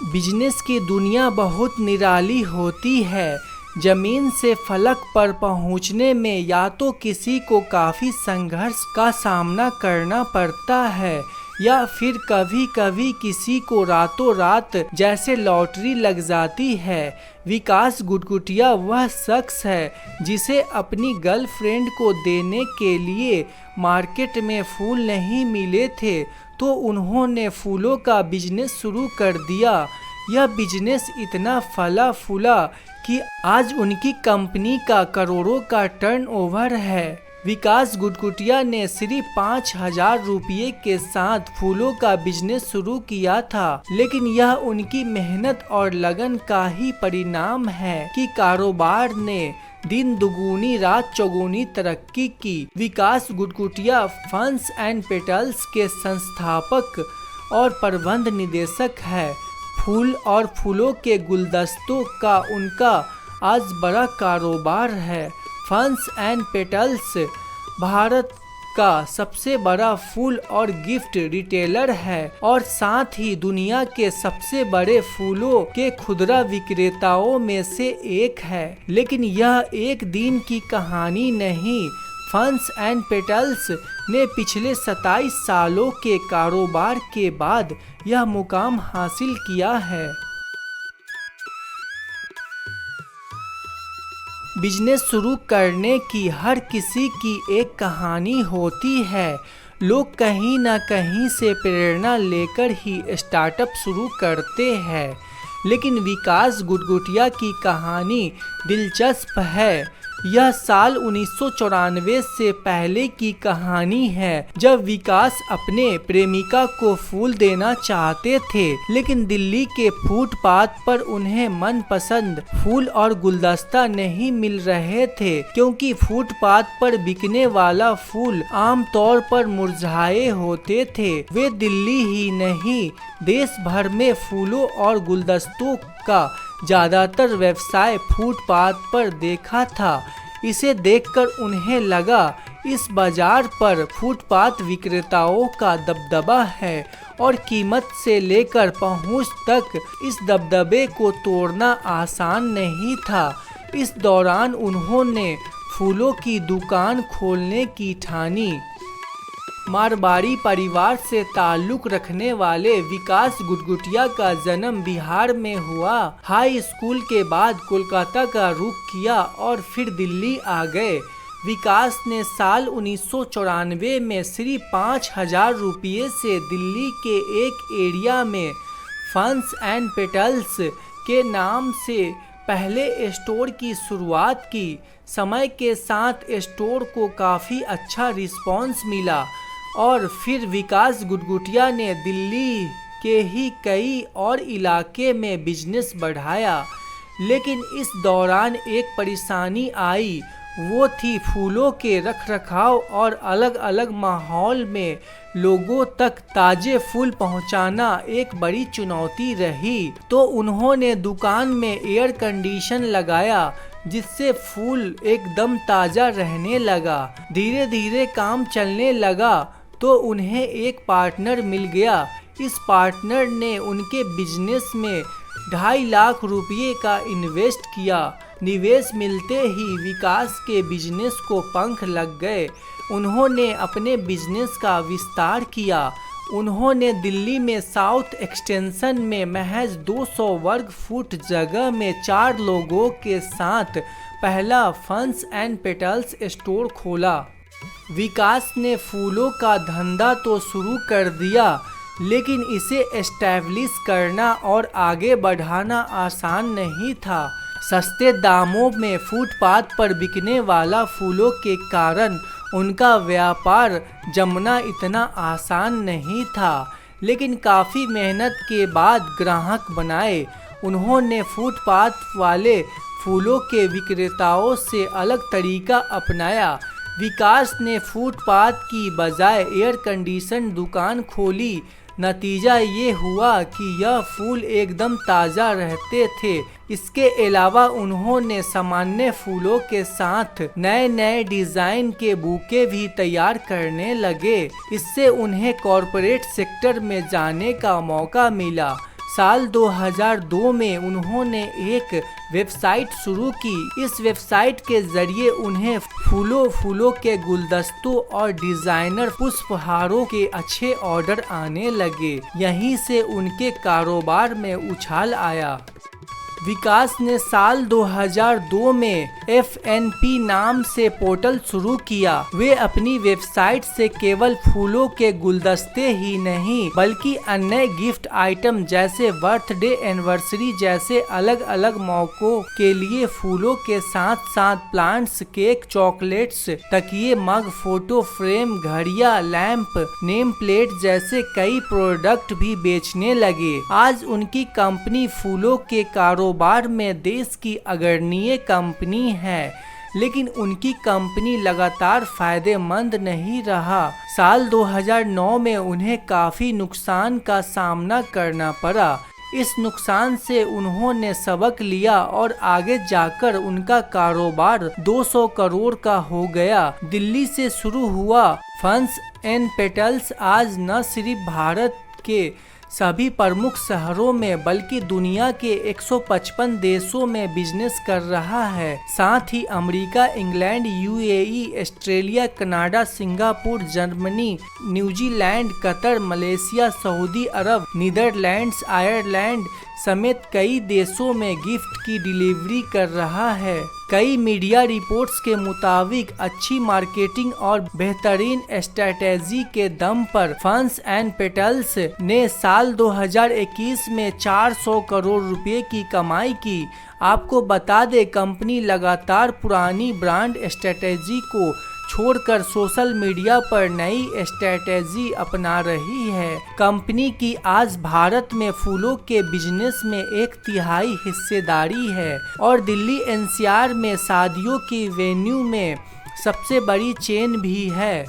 Business की दुनिया बहुत निराली होती है। जमीन से फलक पर पहुंचने में या तो किसी को काफ़ी संघर्ष का सामना करना पड़ता है या फिर कभी कभी किसी को रातों रात जैसे लॉटरी लग जाती है। विकास गुटगुटिया वह शख्स है जिसे अपनी गर्लफ्रेंड को देने के लिए मार्केट में फूल नहीं मिले थे, तो उन्होंने फूलों का बिजनेस शुरू कर दिया। यह बिजनेस इतना फला फूला कि आज उनकी कंपनी का करोड़ों का टर्नओवर है। विकास गुटगुटिया ने सिर्फ 5,000 रुपये के साथ फूलों का बिजनेस शुरू किया था, लेकिन यह उनकी मेहनत और लगन का ही परिणाम है कि कारोबार ने दिन दुगुनी रात चौगुनी तरक्की की। विकास गुटगुटिया फंड्स एंड पेटल्स के संस्थापक और प्रबंध निदेशक है। फूल और फूलों के गुलदस्तों का उनका आज बड़ा कारोबार है। फंड्स एंड पेटल्स भारत का सबसे बड़ा फूल और गिफ्ट रिटेलर है और साथ ही दुनिया के सबसे बड़े फूलों के खुदरा विक्रेताओं में से एक है। लेकिन यह एक दिन की कहानी नहीं। फंड्स एंड पेटल्स ने पिछले 27 सालों के कारोबार के बाद यह मुकाम हासिल किया है। बिजनेस शुरू करने की हर किसी की एक कहानी होती है। लोग कहीं ना कहीं से प्रेरणा लेकर ही स्टार्टअप शुरू करते हैं, लेकिन विकास गुटगुटिया की कहानी दिलचस्प है। यह साल 1994 से पहले की कहानी है, जब विकास अपने प्रेमिका को फूल देना चाहते थे, लेकिन दिल्ली के फुटपाथ पर उन्हें मनपसंद फूल और गुलदस्ता नहीं मिल रहे थे, क्योंकि फुटपाथ पर बिकने वाला फूल आमतौर पर मुरझाए होते थे। वे दिल्ली ही नहीं, देश भर में फूलों और गुलदस्तों का ज़्यादातर व्यवसाय फुटपाथ पर देखा था। इसे देखकर उन्हें लगा इस बाजार पर फुटपाथ विक्रेताओं का दबदबा है और कीमत से लेकर पहुंच तक इस दबदबे को तोड़ना आसान नहीं था। इस दौरान उन्होंने फूलों की दुकान खोलने की ठानी। मारवाड़ी परिवार से ताल्लुक रखने वाले विकास गुटगुटिया का जन्म बिहार में हुआ। हाई स्कूल के बाद कोलकाता का रुख किया और फिर दिल्ली आ गए। विकास ने साल 1994 में सिर्फ 5,000 रुपये से दिल्ली के एक एरिया में फंड्स एंड पेटल्स के नाम से पहले स्टोर की शुरुआत की। समय के साथ स्टोर को काफ़ी अच्छा रिस्पॉन्स मिला और फिर विकास गुटगुटिया ने दिल्ली के ही कई और इलाके में बिजनेस बढ़ाया। लेकिन इस दौरान एक परेशानी आई, वो थी फूलों के रखरखाव और अलग अलग माहौल में लोगों तक ताजे फूल पहुंचाना एक बड़ी चुनौती रही। तो उन्होंने दुकान में एयर कंडीशन लगाया, जिससे फूल एकदम ताज़ा रहने लगा। धीरे धीरे काम चलने लगा तो उन्हें एक पार्टनर मिल गया। इस पार्टनर ने उनके बिजनेस में 2.5 लाख रुपये का इन्वेस्ट किया। निवेश मिलते ही विकास के बिजनेस को पंख लग गए। उन्होंने अपने बिजनेस का विस्तार किया। उन्होंने दिल्ली में साउथ एक्सटेंशन में महज 200 वर्ग फुट जगह में 4 लोगों के साथ पहला फंड्स एंड पेटल्स स्टोर खोला। विकास ने फूलों का धंधा तो शुरू कर दिया, लेकिन इसे एस्टैब्लिश करना और आगे बढ़ाना आसान नहीं था। सस्ते दामों में फुटपाथ पर बिकने वाला फूलों के कारण उनका व्यापार जमना इतना आसान नहीं था, लेकिन काफ़ी मेहनत के बाद ग्राहक बनाए। उन्होंने फुटपाथ वाले फूलों के विक्रेताओं से अलग तरीका अपनाया। विकास ने फुटपाथ की बजाय एयर कंडीशन दुकान खोली। नतीजा ये हुआ कि यह फूल एकदम ताज़ा रहते थे। इसके अलावा उन्होंने सामान्य फूलों के साथ नए नए डिज़ाइन के बुके भी तैयार करने लगे। इससे उन्हें कॉरपोरेट सेक्टर में जाने का मौका मिला। साल 2002 में उन्होंने एक वेबसाइट शुरू की। इस वेबसाइट के जरिए उन्हें फूलों के गुलदस्तों और डिजाइनर पुष्पहारों के अच्छे ऑर्डर आने लगे। यहीं से उनके कारोबार में उछाल आया। विकास ने साल 2002 में FNP नाम से पोर्टल शुरू किया। वे अपनी वेबसाइट से केवल फूलों के गुलदस्ते ही नहीं बल्कि अन्य गिफ्ट आइटम जैसे बर्थडे एनिवर्सरी जैसे अलग अलग मौकों के लिए फूलों के साथ साथ प्लांट्स, केक, चॉकलेट्स, तकिए, मग, फोटो फ्रेम, घड़ियां, लैंप, नेम प्लेट जैसे कई प्रोडक्ट भी बेचने लगे। आज उनकी कंपनी फूलों के कारोबार में देश की अग्रणी कंपनी है, लेकिन उनकी कंपनी लगातार फायदेमंद नहीं रहा। साल 2009 में उन्हें काफी नुकसान का सामना करना पड़ा। इस नुकसान से उन्होंने सबक लिया और आगे जाकर उनका कारोबार 200 करोड़ का हो गया। दिल्ली से शुरू हुआ फंस एंड पेटल्स आज न सिर्फ भारत के सभी प्रमुख शहरों में बल्कि दुनिया के 155 देशों में बिजनेस कर रहा है। साथ ही America, England, UAE, Australia, Canada, Singapore, Germany, New Zealand, Qatar, Malaysia, Saudi Arab, Netherlands, Ireland समेत कई देशों में गिफ्ट की डिलीवरी कर रहा है। कई मीडिया रिपोर्ट्स के मुताबिक अच्छी मार्केटिंग और बेहतरीन स्ट्रेटेजी के दम पर फंस एंड पेटल्स ने साल 2021 में 400 करोड़ रुपए की कमाई की। आपको बता दें, कंपनी लगातार पुरानी ब्रांड स्ट्रेटेजी को छोड़कर सोशल मीडिया पर नई स्ट्रेटेजी अपना रही है। कंपनी की आज भारत में फूलों के बिजनेस में 1/3 हिस्सेदारी है और दिल्ली NCR में शादियों की वेन्यू में सबसे बड़ी चेन भी है।